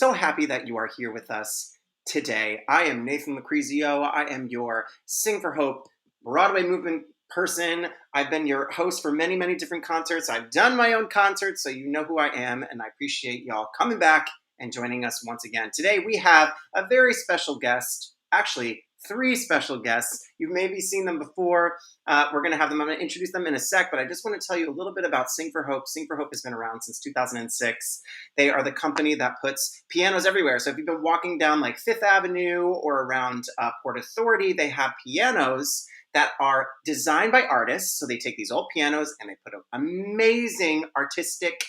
So happy that you are here with us today. I am Nathan Lucrezio. I am your Sing for Hope Broadway movement person. I've been your host for many, many different concerts. I've done my own concerts, so you know who I am, and I appreciate y'all coming back and joining us once again. Today we have a very special guest, actually three special guests. You've maybe seen them before. We're going to have them. I'm going to introduce them in a sec, but I just want to tell you a little bit about Sing for Hope. Sing for Hope has been around since 2006. They are the company that puts pianos everywhere. So if you've been walking down like Fifth Avenue or around Port Authority, they have pianos that are designed by artists. So they take these old pianos and they put an amazing artistic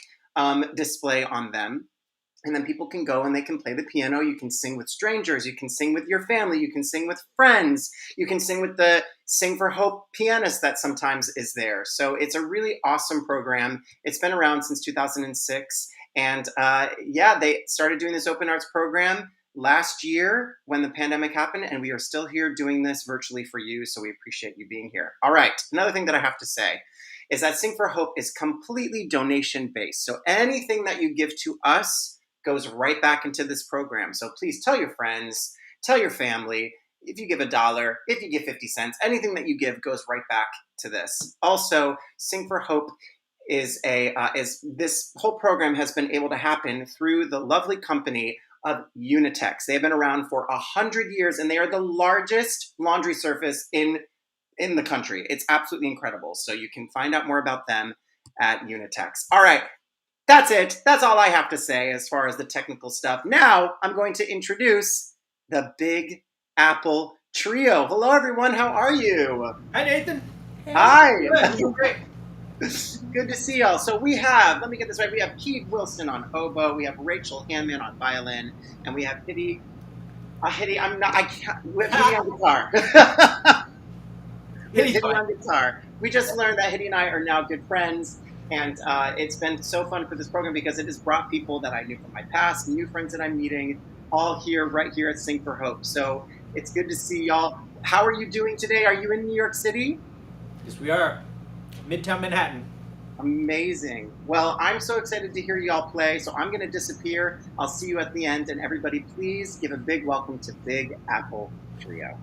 display on them. And then people can go and they can play the piano. You can sing with strangers. You can sing with your family. You can sing with friends. You can sing with the Sing for Hope pianist that sometimes is there. So it's a really awesome program. It's been around since 2006. And they started doing this open arts program last year when the pandemic happened. And we are still here doing this virtually for you. So we appreciate you being here. All right. Another thing that I have to say is that Sing for Hope is completely donation based. So anything that you give to us goes right back into this program. So please tell your friends, tell your family. If you give $1, if you give 50 cents, anything that you give goes right back to this. Also, Sing for Hope is this whole program has been able to happen through the lovely company of Unitex. They have been around for 100 years, and they are the largest laundry service in the country. It's absolutely incredible. So you can find out more about them at Unitex. All right. That's it. That's all I have to say as far as the technical stuff. Now I'm going to introduce the Big Apple Trio. Hello, everyone. How are you? Hi, Nathan. Hey. Hi. Good. Great. Good to see y'all. So we have, let me get this right, we have Keith Wilson on oboe, we have Rachel Hanman on violin, and we have Hitty on guitar. Hitty on guitar. We just learned that Hitty and I are now good friends. And it's been so fun for this program because it has brought people that I knew from my past, new friends that I'm meeting, all here, right here at Sing for Hope. So it's good to see y'all. How are you doing today? Are you in New York City? Yes, we are. Midtown Manhattan. Amazing. Well, I'm so excited to hear y'all play, so I'm going to disappear. I'll see you at the end. And everybody, please give a big welcome to Big Apple Trio.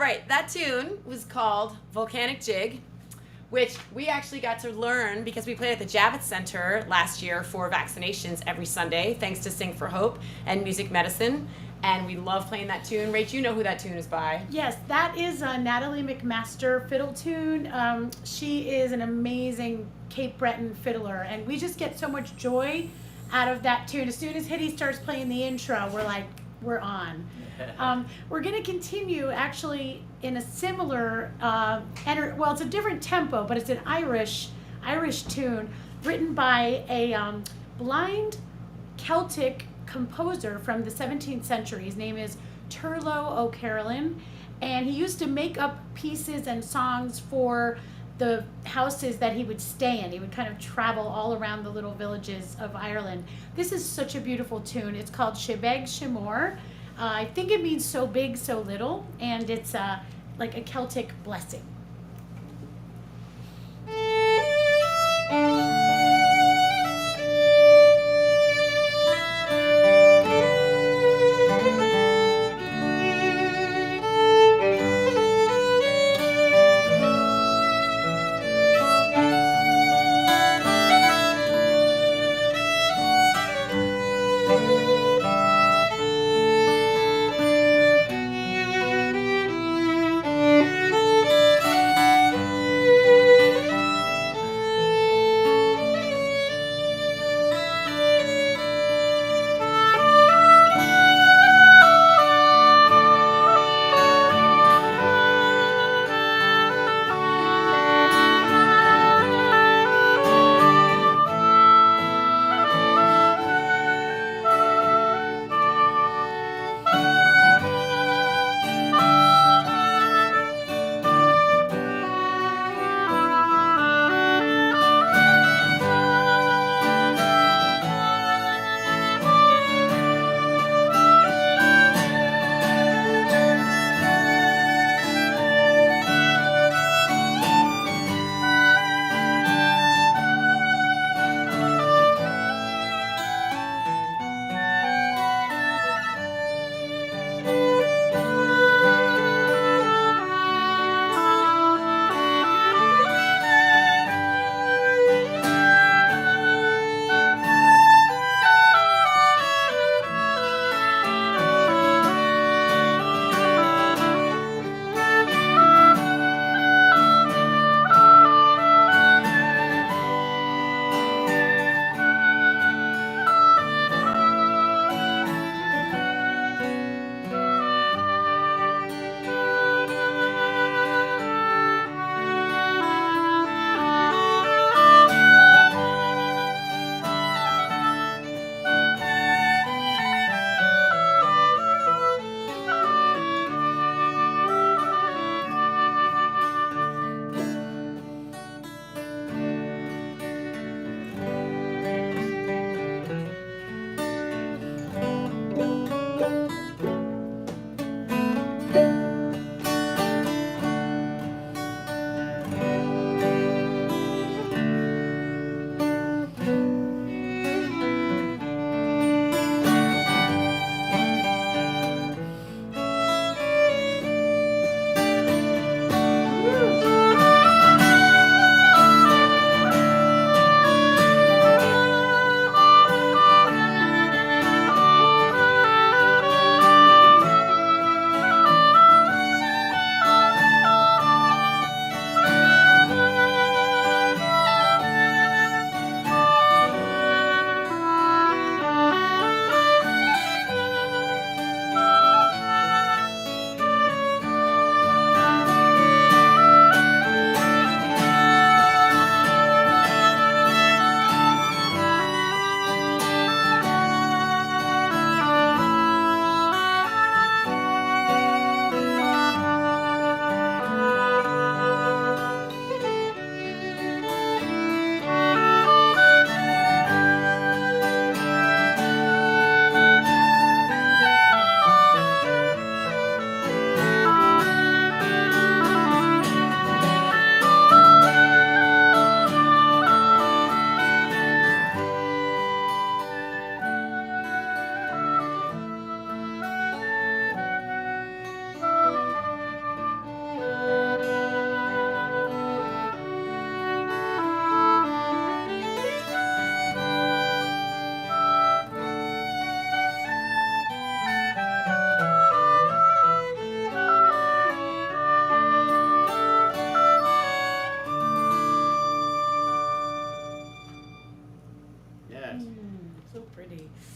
right, that tune was called Volcanic Jig, which we actually got to learn because we played at the Javits Center last year for vaccinations every Sunday, thanks to Sing for Hope and Music Medicine. And we love playing that tune. Rach, you know who that tune is by. Yes, that is a Natalie McMaster fiddle tune. She is an amazing Cape Breton fiddler, and we just get so much joy out of that tune. As soon as Hitty starts playing the intro, we're like, we're on. We're going to continue actually in a similar, well, it's a different tempo, but it's an Irish tune written by a blind Celtic composer from the 17th century. His name is Turlo O'Carolan, and he used to make up pieces and songs for the houses that he would stay in. He would kind of travel all around the little villages of Ireland. This is such a beautiful tune. It's called Shebeg Shemor. I think it means so big, so little, and it's like a Celtic blessing.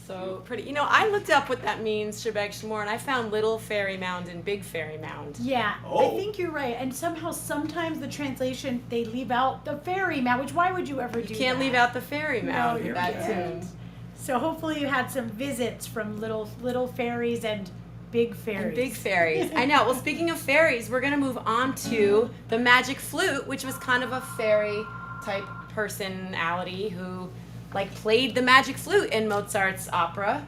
So pretty. You know, I looked up what that means, Shebeg Shmore, and I found Little Fairy Mound and Big Fairy Mound. Yeah, Oh. I think you're right. And somehow, sometimes the translation, they leave out the fairy mound, which why would you ever do that? You can't leave out the fairy mound you in that can't. tune. So hopefully you had some visits from little fairies and big fairies. And big fairies. I know. Well, speaking of fairies, we're going to move on to the Magic Flute, which was kind of a fairy type personality who played the Magic Flute in Mozart's opera.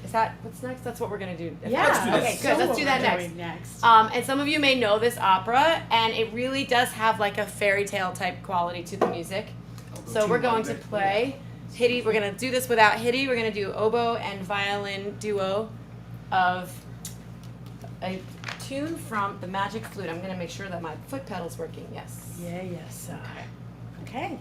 Is that what's next? That's what we're going to do. Yeah. Let's do that. Okay, So good. Let's what do that we're next. doing next. And some of you may know this opera, and it really does have a fairy tale type quality to the music. So we're going to play Hitty. We're going to do this without Hitty. We're going to do oboe and violin duo of a tune from the Magic Flute. I'm going to make sure that my foot pedal's working. Yes. Yes. Okay.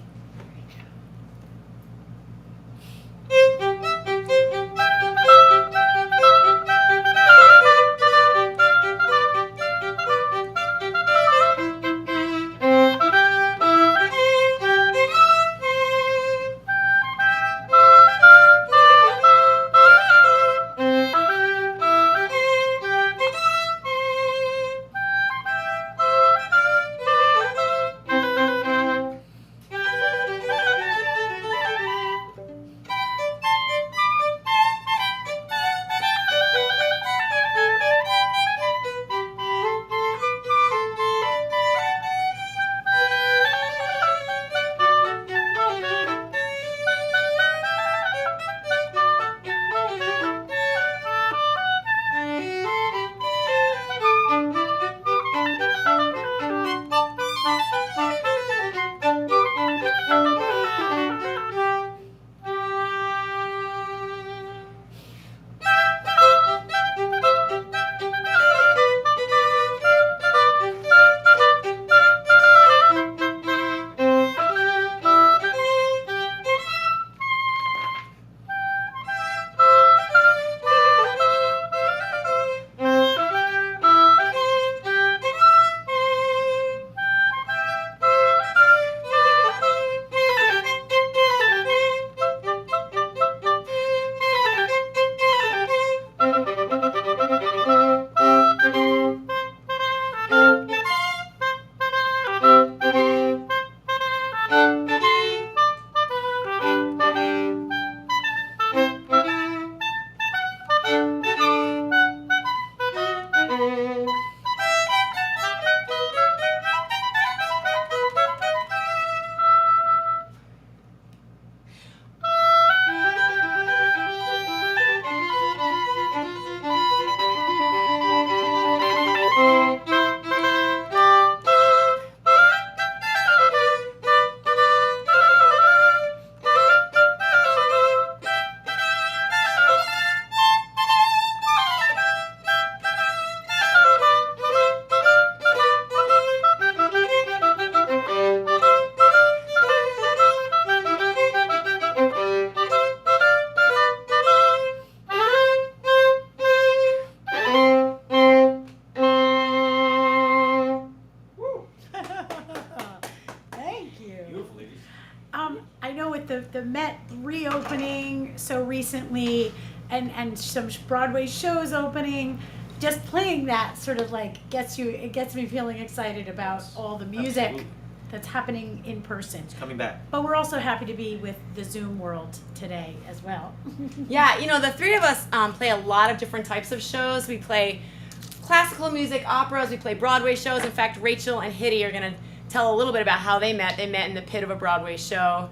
I know with the Met reopening so recently and some Broadway shows opening, just playing that sort of gets me feeling excited about all the music Absolutely. that's happening in person. It's coming back. But we're also happy to be with the Zoom world today as well. Yeah, the three of us play a lot of different types of shows. We play classical music, operas, we play Broadway shows. In fact, Rachel and Hitty are going to tell a little bit about how they met. They met in the pit of a Broadway show.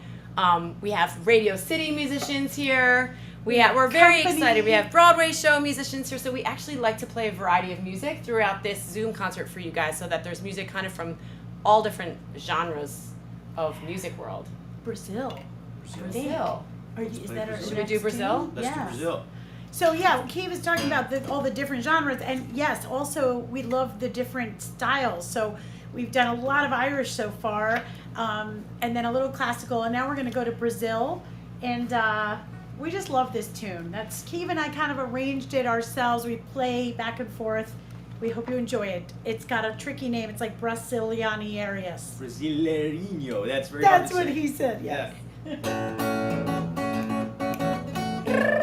We have Radio City musicians here. We're very Company. excited. We have Broadway show musicians here. So we actually like to play a variety of music throughout this Zoom concert for you guys so that there's music kind of from all different genres of music world. Brazil. Brazil. Is that our Should we next do Brazil? tune? Let's Yeah. do Brazil. So yeah, Kay was talking about all the different genres, and yes, also we love the different styles. So we've done a lot of Irish so far, and then a little classical, and now we're going to go to Brazil, and we just love this tune. Keeve and I kind of arranged it ourselves. We play back and forth. We hope you enjoy it. It's got a tricky name. It's like Brasilianierius. Brasileirinho. That's very hard That's to what say. he said. Yes. Yeah.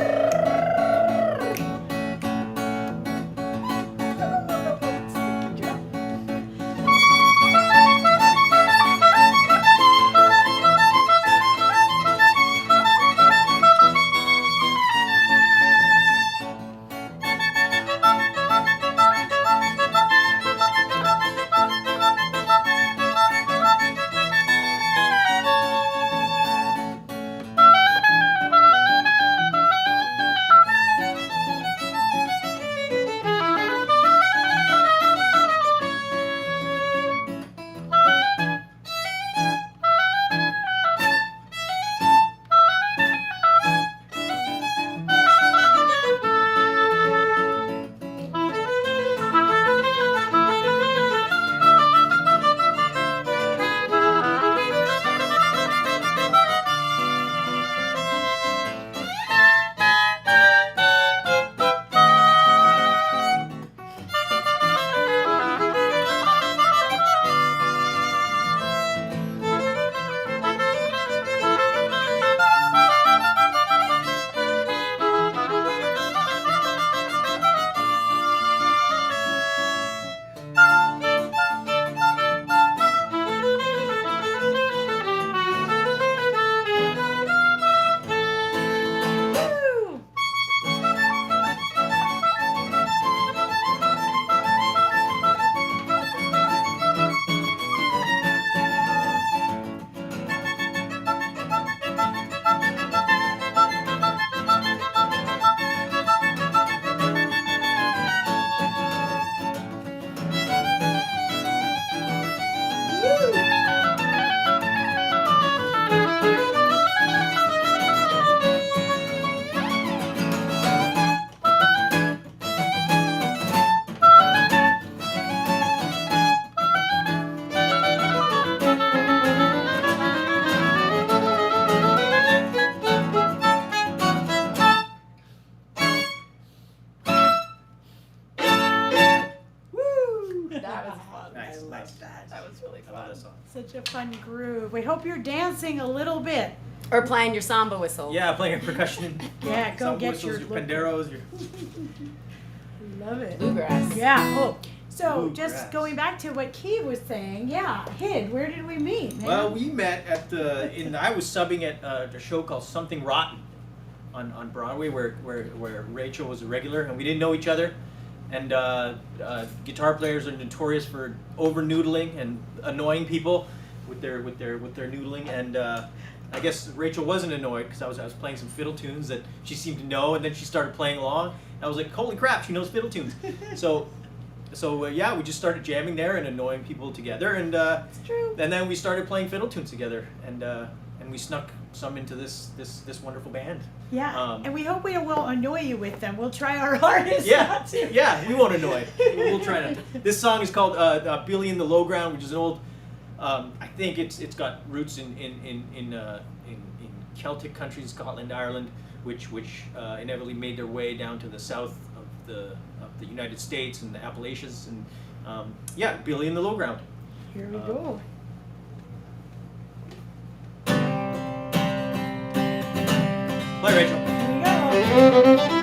gosh. That was really I love fun. that song. Such a fun groove. We hope you're dancing a little bit. Or playing your samba whistle. Yeah, playing a percussion. Yeah, go Some get whistles, your your panderos, your Love it. Bluegrass. Yeah. Oh, so Bluegrass. just going back to what Key was saying. Yeah, Hid. Where did we meet? Man? Well, we met at I was subbing at a show called Something Rotten on Broadway, where Rachel was a regular, and we didn't know each other. And guitar players are notorious for over noodling and annoying people with their noodling. And I guess Rachel wasn't annoyed because I was playing some fiddle tunes that she seemed to know, and then she started playing along. And I was like, holy crap, she knows fiddle tunes. So yeah, we just started jamming there and annoying people together, and it's true. and then we started playing fiddle tunes together, and we snuck some into this wonderful band. Yeah, and we hope we won't annoy you with them. We'll try our hardest Yeah, not to. yeah, we won't annoy. We'll try not to. This song is called "Billy in the Low Ground," which is an old. I think it's got roots in Celtic countries, Scotland, Ireland, which inevitably made their way down to the south of the United States and the Appalachians, and yeah, Billy in the Low Ground. Here we go. Play, Rachel. Here we go.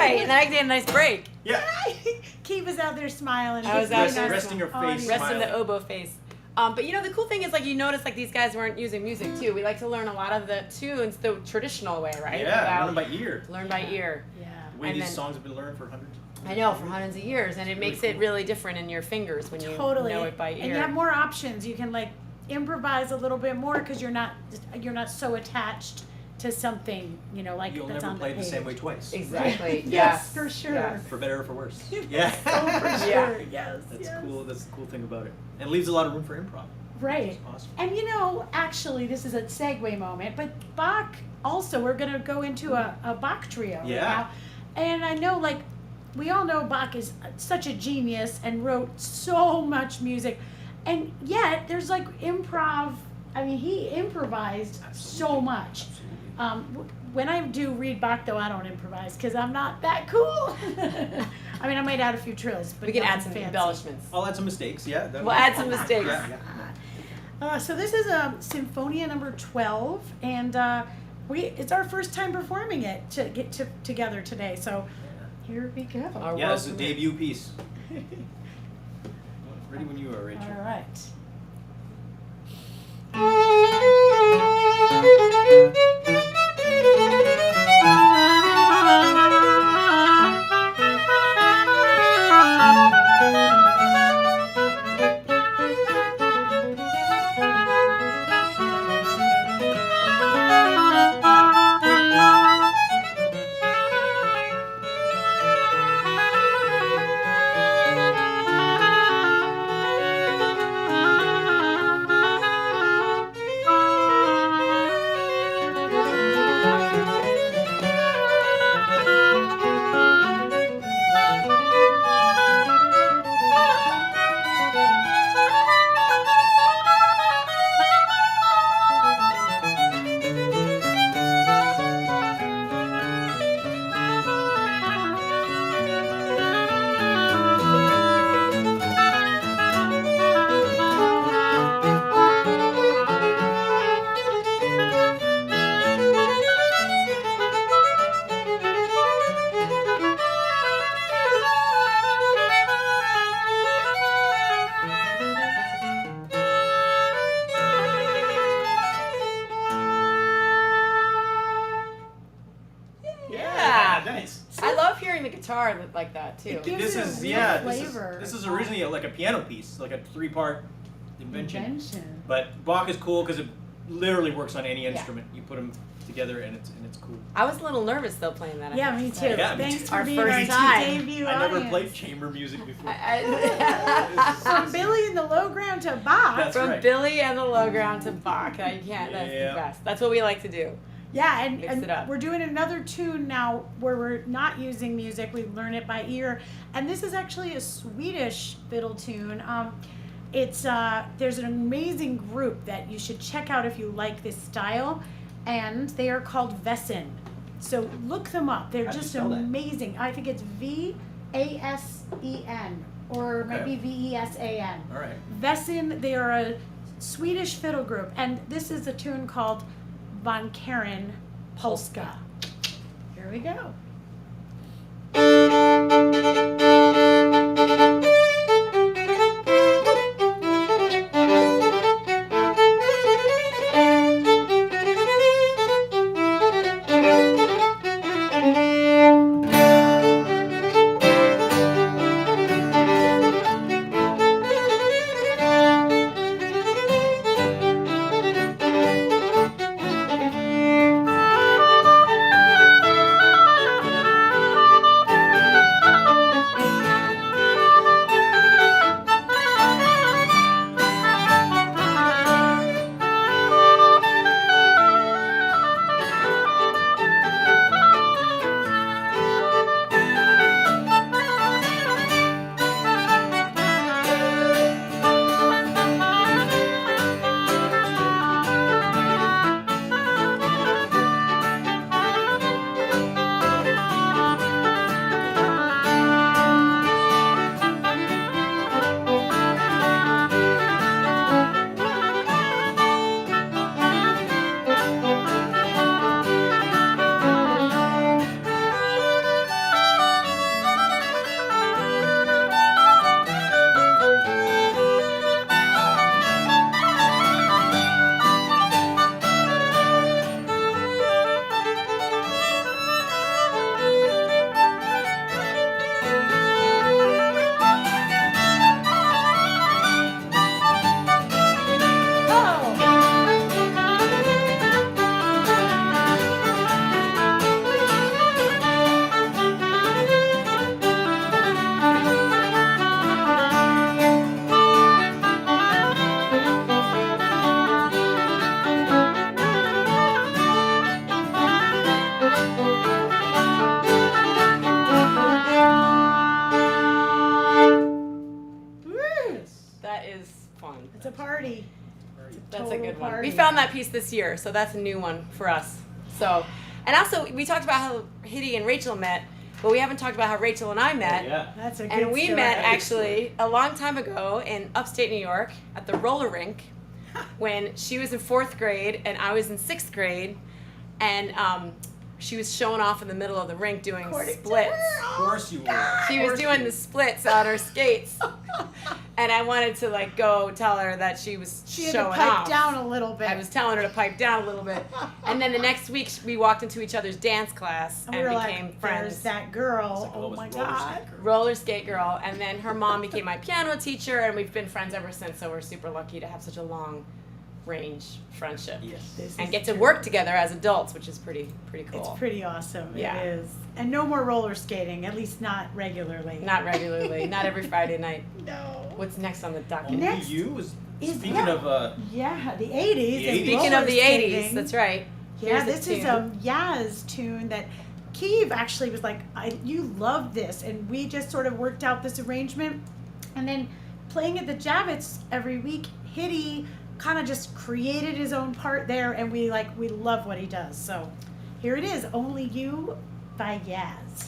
And then I get a nice break. Yeah. Keep us out there smiling. I was out there resting your face. Resting the oboe face. But you know, the cool thing is, like, you notice, like, these guys weren't using music, too. We like to learn a lot of the tunes the traditional way, right? Yeah, learn by ear. Learn by ear. Yeah. The way these songs have been learned for hundreds. I know, for hundreds of years, and it makes it really different in your fingers when you know it by ear. And you have more options. You can, like, improvise a little bit more because you're not so attached to something, you know, like you'll that's never on play the the page. same way twice. Exactly. Yes, for sure. Yes. For better or for worse. Yeah. Oh, for sure. Yes. That's yes. cool. That's the cool thing about it. And it leaves a lot of room for improv. Right. Which is awesome. And you know, actually, this is a segue moment, but Bach also, we're going to go into a Bach Trio Yeah. now. And I know, like, we all know Bach is such a genius and wrote so much music. And yet, there's like improv. I mean, he improvised so much. When I do read Bach, though, I don't improvise because I'm not that cool. I mean, I might add a few trills, but We can add nothing some fancy. embellishments. I'll add some mistakes. Yeah. We'll add some mistakes. Yeah. So this is Symphonia number 12, and it's our first time performing it together today. So Here we go. Our Yeah, world it's a premiere. debut piece. Ready when you are, Rachel. All right. Yeah. Nice. I love hearing the guitar like that too. It gives This it a is real this flavor. is originally like a piano piece, like a 3-part invention. Invention. But Bach is cool because it literally works on any instrument. You put them together and it's cool. I was a little nervous though playing that. I Yeah, have to me say. too. Yeah, me Thanks too. for Our being first our time. debut I never audience. played chamber music before. From Billy in the Low Ground to Bach. That's From right. Billy and the Low Ground to Bach. I can't. That's Yeah. the best. That's what we like to do. Yeah, Mix and it up. we're doing another tune now where we're not using music. We learn it by ear, and this is actually a Swedish fiddle tune. It's there's an amazing group that you should check out if you like this style, and they are called Vessen. So look them up. They're How'd you just spell that? amazing. I think it's VASEN or maybe VESAN. All right. Vessen, they are a Swedish fiddle group, and this is a tune called Von Karen Polska. Here we go. It's a party. That's a Total good one. party. We found that piece this year, so that's a new one for us. So, and also we talked about how Hitty and Rachel met, but we haven't talked about how Rachel and I met. Yeah. That's a good And we story. met actually a long time ago in upstate New York at the roller rink when she was in 4th grade and I was in 6th grade. And she was showing off in the middle of the rink doing According to splits. her. Of course you were. She was doing the splits on her skates. And I wanted to like go tell her that she was She had showing to pipe off. down a little bit. I was telling her to pipe down a little bit. And then the next week we walked into each other's dance class and we were became like, friends. There's that girl. It's like, Oh was my roller God. skate girl. Roller skate girl. And then her mom became my piano teacher, and we've been friends ever since. So we're super lucky to have such a long range friendship. Yes. This And is get to true. work together as adults, which is pretty cool. It's pretty awesome. Yeah. It is. And no more roller skating, at least not regularly. Not regularly, not every Friday night. No. What's next on the docket? Only Next you is is speaking what? of Yeah, the 80s. The and 80s. Speaking roller of the 80s, skating. that's right. Yeah, Here's this a is tune. a Yaz tune that Keeve actually was like, you love this. And we just sort of worked out this arrangement. And then playing at the Javits every week, Hitty kind of just created his own part there. And we love what he does. So here it is, Only You by Yaz.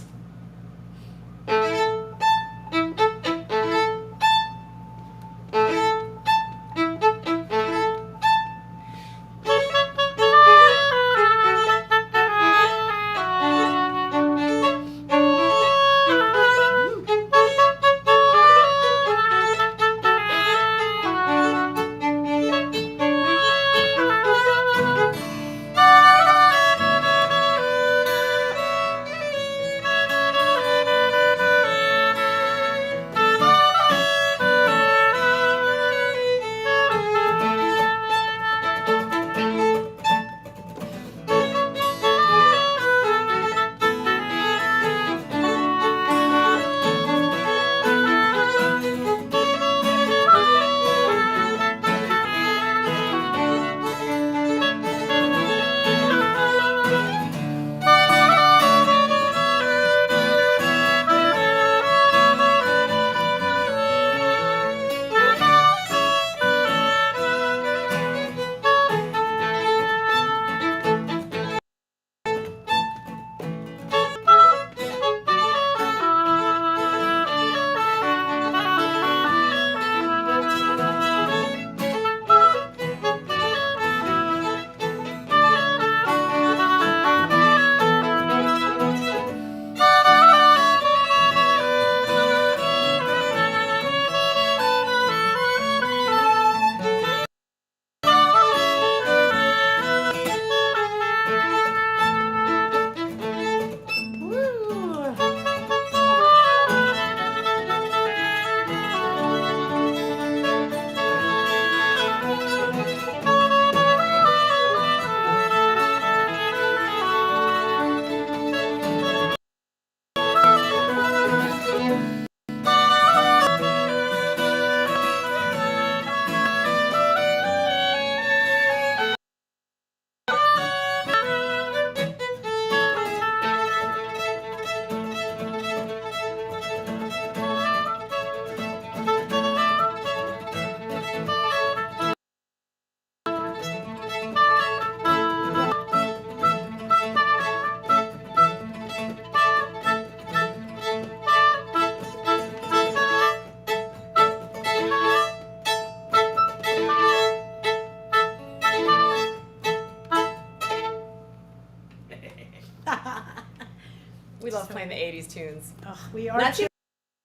We love playing the 80s tunes. Ugh, we are. Not too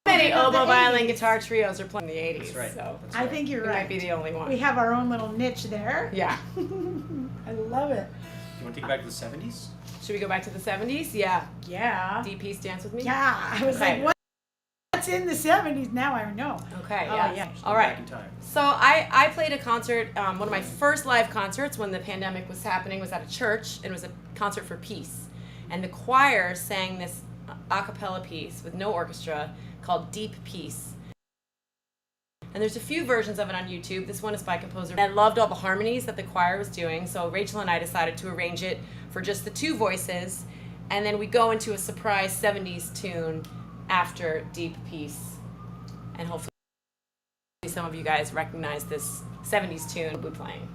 many oboe, violin, guitar trios are playing the 80s. That's right. So That's I right. think you're we right. might be the only one. We have our own little niche there. Yeah. I love it. You want to take it back to the 70s? Should we go back to the 70s? Yeah. Yeah. DP's Dance With Me? Yeah. I was Okay. like, what's in the 70s? Now I know. Okay, Oh, yeah. yeah. All Back right. in time. So I played a concert, one of my first live concerts when the pandemic was happening was at a church, and it was a concert for peace. And the choir sang this a cappella piece with no orchestra called Deep Peace. And there's a few versions of it on YouTube. This one is by composer. I loved all the harmonies that the choir was doing, so Rachel and I decided to arrange it for just the two voices, and then we go into a surprise 70s tune after Deep Peace. And hopefully some of you guys recognize this 70s tune we'll be playing.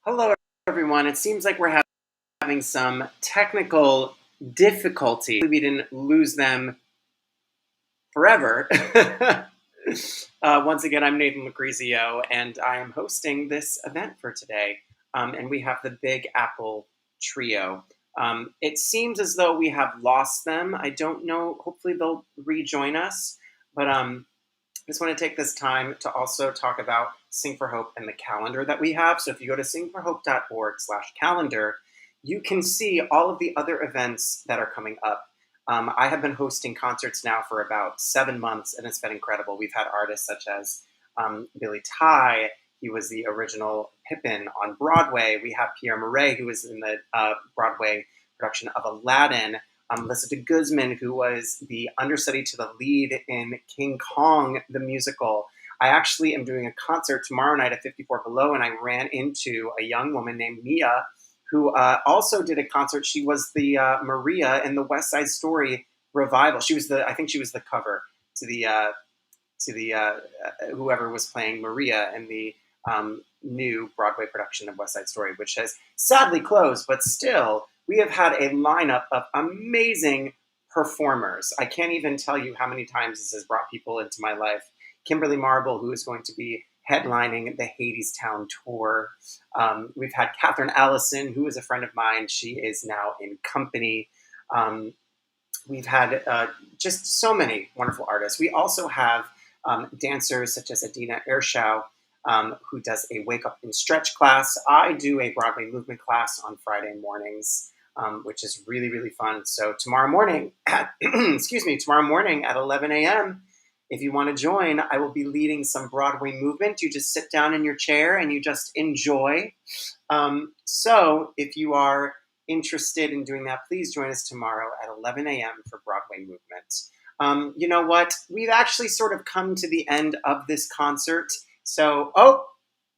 Hello, everyone. It seems like we're having some technical difficulty. We didn't lose them forever. Once again, I'm Nathan Lucrezio, and I am hosting this event for today. And we have the Big Apple Trio. It seems as though we have lost them. I don't know. Hopefully, they'll rejoin us. But I just want to take this time to also talk about Sing for Hope and the calendar that we have. So if you go to singforhope.org/calendar, you can see all of the other events that are coming up. I have been hosting concerts now for about 7 months, and it's been incredible. We've had artists such as Billy Ty. He was the original Pippin on Broadway. We have Pierre Murray, who was in the Broadway production of Aladdin. Melissa Guzman, who was the understudy to the lead in King Kong, the musical. I actually am doing a concert tomorrow night at 54 Below, and I ran into a young woman named Mia, who also did a concert. She was the Maria in the West Side Story revival. I think she was the cover to the whoever was playing Maria in the new Broadway production of West Side Story, which has sadly closed, but still, we have had a lineup of amazing performers. I can't even tell you how many times this has brought people into my life. Kimberly Marble, who is going to be headlining the Hadestown tour. We've had Catherine Allison, who is a friend of mine. She is now in Company. We've had just so many wonderful artists. We also have dancers such as Adina Ershow, who does a Wake Up and Stretch class. I do a Broadway movement class on Friday mornings, which is really, really fun. So tomorrow morning at 11 a.m., if you want to join, I will be leading some Broadway movement. You just sit down in your chair and you just enjoy. So if you are interested in doing that, please join us tomorrow at 11 a.m. for Broadway movement. You know what? We've actually sort of come to the end of this concert. So,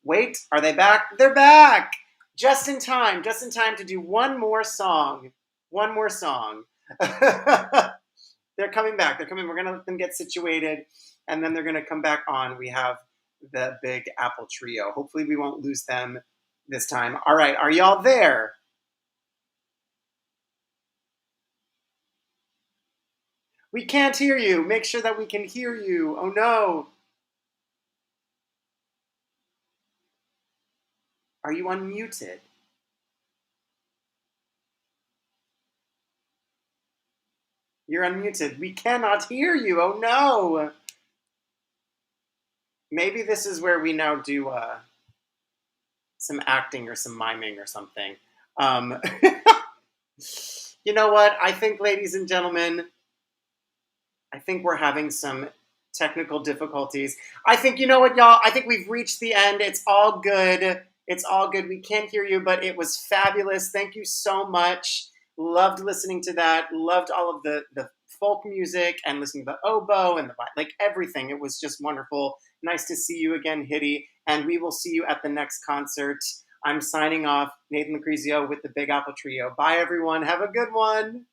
wait, are they back? They're back! Just in time to do one more song. They're coming back. We're going to let them get situated, and then they're going to come back on. We have the Big Apple Trio. Hopefully we won't lose them this time. All right, are y'all there? We can't hear you. Make sure that we can hear you. Oh, no. Are you unmuted? You're unmuted. We cannot hear you. Oh, no. Maybe this is where we now do some acting or some miming or something. You know what? I think, ladies and gentlemen, I think we're having some technical difficulties. I think, you know what, y'all? I think we've reached the end. It's all good. We can't hear you, but it was fabulous. Thank you so much. Loved listening to that. Loved all of the folk music and listening to the oboe and like everything. It was just wonderful. Nice to see you again, Hitty. And we will see you at the next concert. I'm signing off. Nathan Lucrezio with the Big Apple Trio. Bye, everyone. Have a good one.